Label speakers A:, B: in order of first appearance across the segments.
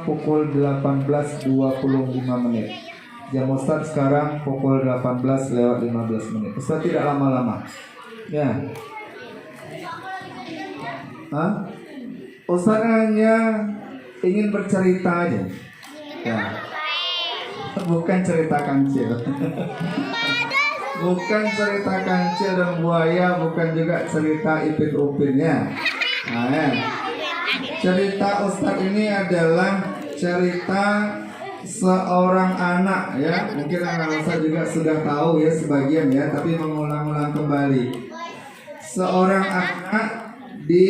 A: Pukul 18.25 menit. Jam Ustadz sekarang pukul 18:15. Ustadz tidak lama-lama. Ya. Ustadz hanya ingin bercerita aja. Ya. Bukan cerita kancil. Bukan cerita kancil dan buaya, bukan juga cerita Ipin Upinnya. Nah, ya. Cerita Ustadz ini adalah cerita seorang anak, ya. Mungkin anak Ustadz juga sudah tahu ya sebagian ya, tapi mengulang-ulang kembali. Seorang anak di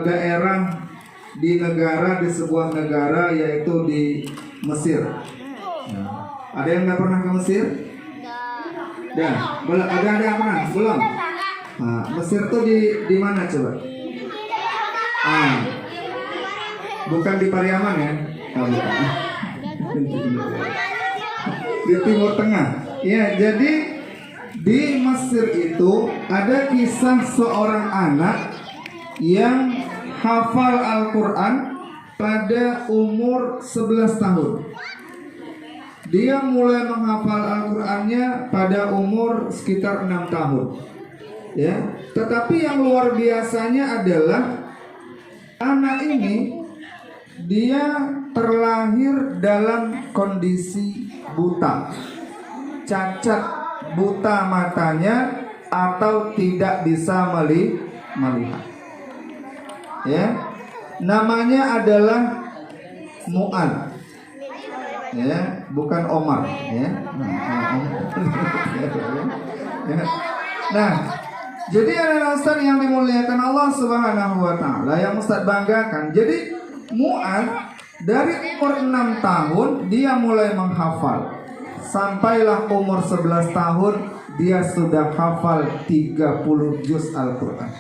A: daerah, di negara, di sebuah negara, yaitu di Mesir. Nah, ada yang nggak pernah ke Mesir? Dah, belum. Ada yang pernah? Belum. Nah, Mesir tuh di mana coba? Bukan di Pariaman ya? Bukan. Di Timur Tengah. Ya, jadi di Mesir itu ada kisah seorang anak yang hafal Al-Quran pada umur 11 tahun. Dia mulai menghafal Al-Qurannya pada umur sekitar 6 tahun. Ya, tetapi yang luar biasanya adalah anak ini dia terlahir dalam kondisi buta, cacat buta matanya atau tidak bisa melihat. Ya, namanya adalah Mu'ad. Ya, bukan Omar. Ya, nah. Jadi ada Ustaz yang dimuliakan Allah Subhanahu wa Ta'ala, yang Ustaz banggakan. Jadi Mu'ad dari umur 6 tahun dia mulai menghafal. Sampailah umur 11 tahun dia sudah hafal 30 juz Al-Quran.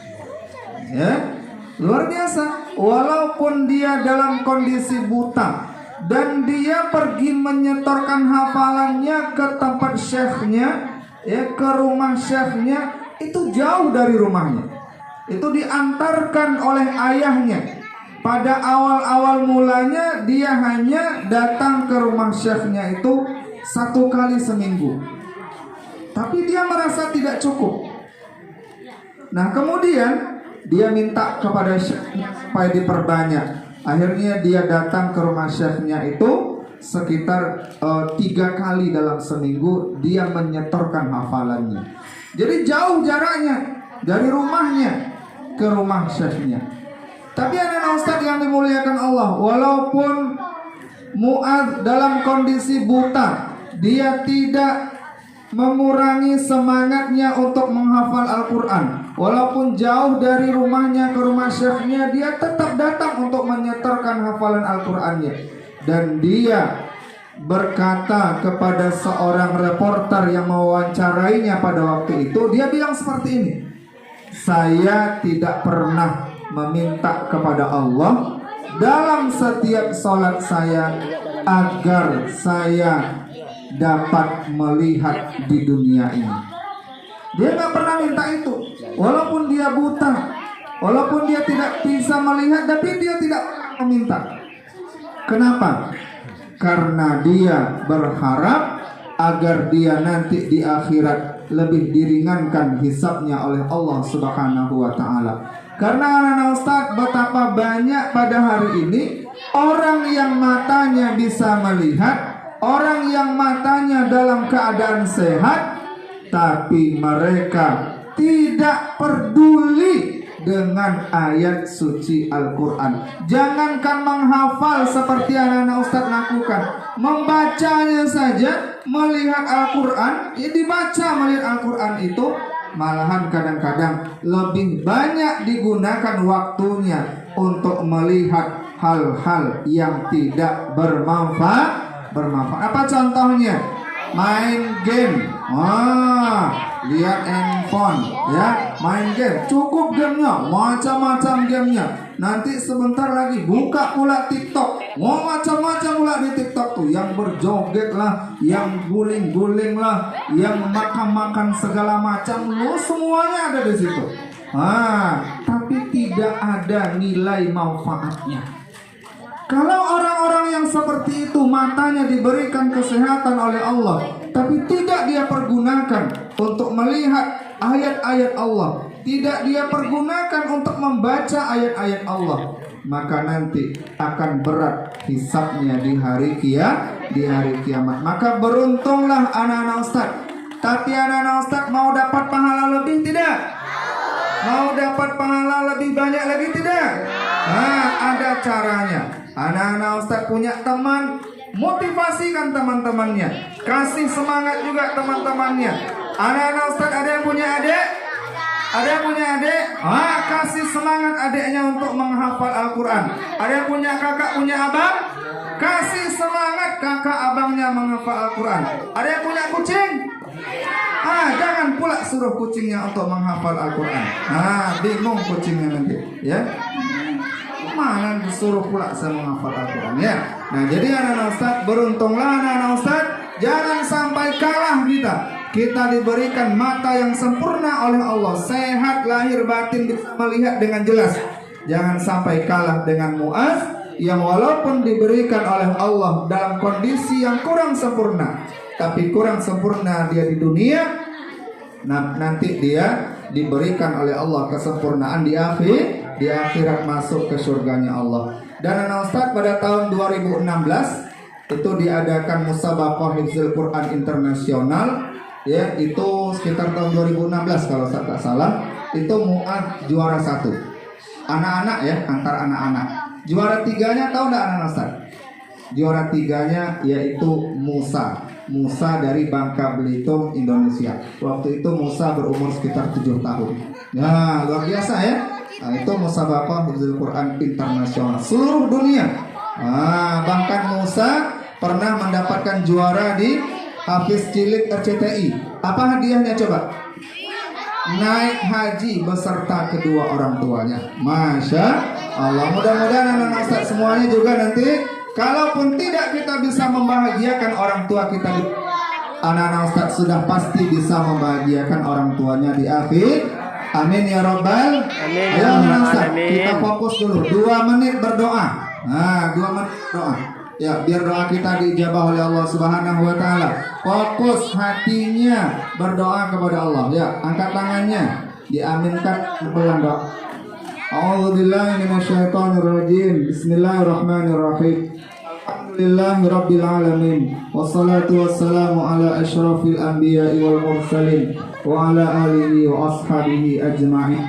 A: Ya, luar biasa. Walaupun dia dalam kondisi buta dan dia pergi menyetorkan hafalannya ke tempat syekhnya, ya, ke rumah syekhnya, itu jauh dari rumahnya. Itu diantarkan oleh ayahnya. Pada awal-awal mulanya dia hanya datang ke rumah syekhnya itu 1 kali seminggu. Tapi dia merasa tidak cukup. Nah, kemudian dia minta kepada syekhnya supaya diperbanyak. Akhirnya dia datang ke rumah syekhnya itu sekitar 3 kali dalam seminggu dia menyetorkan hafalannya. Jadi jauh jaraknya dari rumahnya ke rumah syekhnya. Tapi anak Ustadz yang dimuliakan Allah, walaupun Mu'ad dalam kondisi buta, dia tidak mengurangi semangatnya untuk menghafal Al-Quran. Walaupun jauh dari rumahnya ke rumah syekhnya, dia tetap datang untuk menyetorkan hafalan Al-Qurannya. Dan dia berkata kepada seorang reporter yang mewawancarainya pada waktu itu, dia bilang seperti ini: saya tidak pernah meminta kepada Allah dalam setiap sholat saya agar saya dapat melihat di dunia ini. Dia gak pernah minta itu. Walaupun dia buta, walaupun dia tidak bisa melihat, tapi dia tidak meminta. Kenapa? Karena dia berharap agar dia nanti di akhirat lebih diringankan hisabnya oleh Allah Subhanahu wa Ta'ala. Karena anak Ustadz, betapa banyak pada hari ini orang yang matanya bisa melihat, orang yang matanya dalam keadaan sehat, tapi mereka tidak peduli dengan ayat suci Al-Quran. Jangankan menghafal seperti anak-anak Ustadz lakukan, membacanya saja, melihat Al-Quran, ya dibaca melihat Al-Quran itu malahan kadang-kadang lebih banyak digunakan waktunya untuk melihat hal-hal yang tidak bermanfaat. Apa contohnya? Main game. Lihat handphone, ya, main game. Cukup gamenya, macam-macam gamenya. Nanti sebentar lagi buka pula TikTok. Macam-macam pula di TikTok tuh, yang berjoget lah, yang guling-guling lah, yang makan-makan segala macam, semuanya ada di situ. Tapi tidak ada nilai manfaatnya. Kalau orang-orang yang seperti itu matanya diberikan kesehatan oleh Allah, tapi tidak dia pergunakan untuk melihat ayat-ayat Allah, tidak dia pergunakan untuk membaca ayat-ayat Allah, maka nanti akan berat hisabnya di hari kiamat. Maka beruntunglah anak-anak Ustaz. Tapi anak-anak Ustaz mau dapat pahala lebih tidak? Mau dapat pahala lebih banyak lagi tidak? Nah, ada caranya. Anak-anak Ustaz punya teman, motivasikan teman-temannya, kasih semangat juga teman-temannya. Anak-anak Ustaz ada yang punya adik? Ada yang punya adik? Kasih semangat adiknya untuk menghafal Al-Quran. Ada yang punya kakak, punya abang? Kasih semangat kakak abangnya menghafal Al-Quran. Ada yang punya kucing? Jangan pula suruh kucingnya untuk menghafal Al-Quran. Bingung kucingnya nanti, ya. Mana disuruh pula saya menghafal Al-Quran, ya. Nah, jadi anak-anak Ustaz, beruntunglah anak-anak Ustaz, jangan sampai kalah kita. Kita diberikan mata yang sempurna oleh Allah, sehat lahir batin, bisa melihat dengan jelas. Jangan sampai kalah dengan Muaz yang walaupun diberikan oleh Allah dalam kondisi yang kurang sempurna, tapi kurang sempurna dia di dunia, nanti dia diberikan oleh Allah kesempurnaan di akhirat masuk ke surganya Allah. Dan anak Ustaz, pada tahun 2016 itu diadakan musabaqah hifzul Quran internasional, ya, itu sekitar tahun 2016 kalau saya tak salah. Itu Mu'ad juara 1 anak-anak, ya, antar anak-anak. Juara 3-nya tahu enggak anak Ustaz? Juara 3-nya yaitu Musa dari Bangka Belitung, Indonesia. Waktu itu Musa berumur sekitar 7 tahun. Nah, luar biasa, ya. Nah, itu musabaqah hifzul Quran internasional seluruh dunia. Bahkan Musa pernah mendapatkan juara di Hafiz Cilik RCTI. Apa hadiahnya coba? Naik haji beserta kedua orang tuanya. Masya Allah. Mudah-mudahan anak-anak Ustaz semuanya juga nanti, kalaupun tidak kita bisa membahagiakan orang tua kita, anak-anak Ustaz sudah pasti bisa membahagiakan orang tuanya di akhir. Amin ya Rabbal. Ayo anak Ustaz, kita fokus dulu 2 menit berdoa. 2 menit berdoa. Ya, biar doa kita diijabah oleh Allah Subhanahu wa taala. Fokus hatinya berdoa kepada Allah. Ya, angkat tangannya, diaminkan pelan doa. A'udzubillahi minasyaitonirrajim. Bismillahirrahmanirrahim. Alhamdulillahirabbil alamin. Wassalatu wassalamu ala asyrafil anbiya'i wal mursalin wa ala alihi wa ashabihi ajma'in.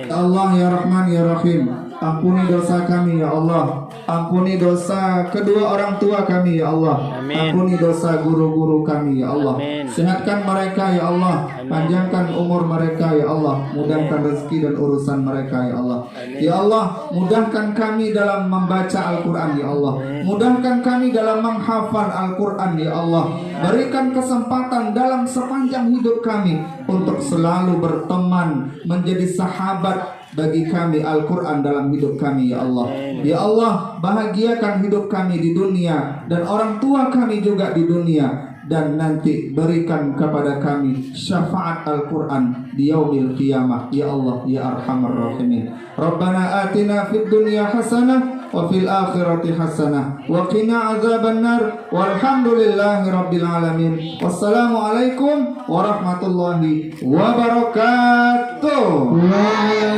A: Ya Allah ya Rahman ya Rahim, ampuni dosa kami ya Allah. Ampuni dosa kedua orang tua kami ya Allah. Amin. Ampuni dosa guru-guru kami ya Allah. Amin. Sehatkan mereka ya Allah. Amin. Panjangkan umur mereka ya Allah. Mudahkan rezeki dan urusan mereka ya Allah. Amin. Ya Allah, mudahkan kami dalam membaca Al-Quran ya Allah. Amin. Mudahkan kami dalam menghafal Al-Quran ya Allah. Berikan kesempatan dalam sepanjang hidup kami untuk selalu berteman, menjadi sahabat bagi kami Al-Quran dalam hidup kami ya Allah. Ya Allah, bahagiakan hidup kami di dunia dan orang tua kami juga di dunia, dan nanti berikan kepada kami syafaat Al-Quran di yaumil qiyamah ya Allah ya Arhamar Rahimin. Rabbana atina fid dunya hasanah wa fil akhirati hasanah wa qina azabannar walhamdulillahi rabbil alamin. Wassalamualaikum warahmatullahi wabarakatuh.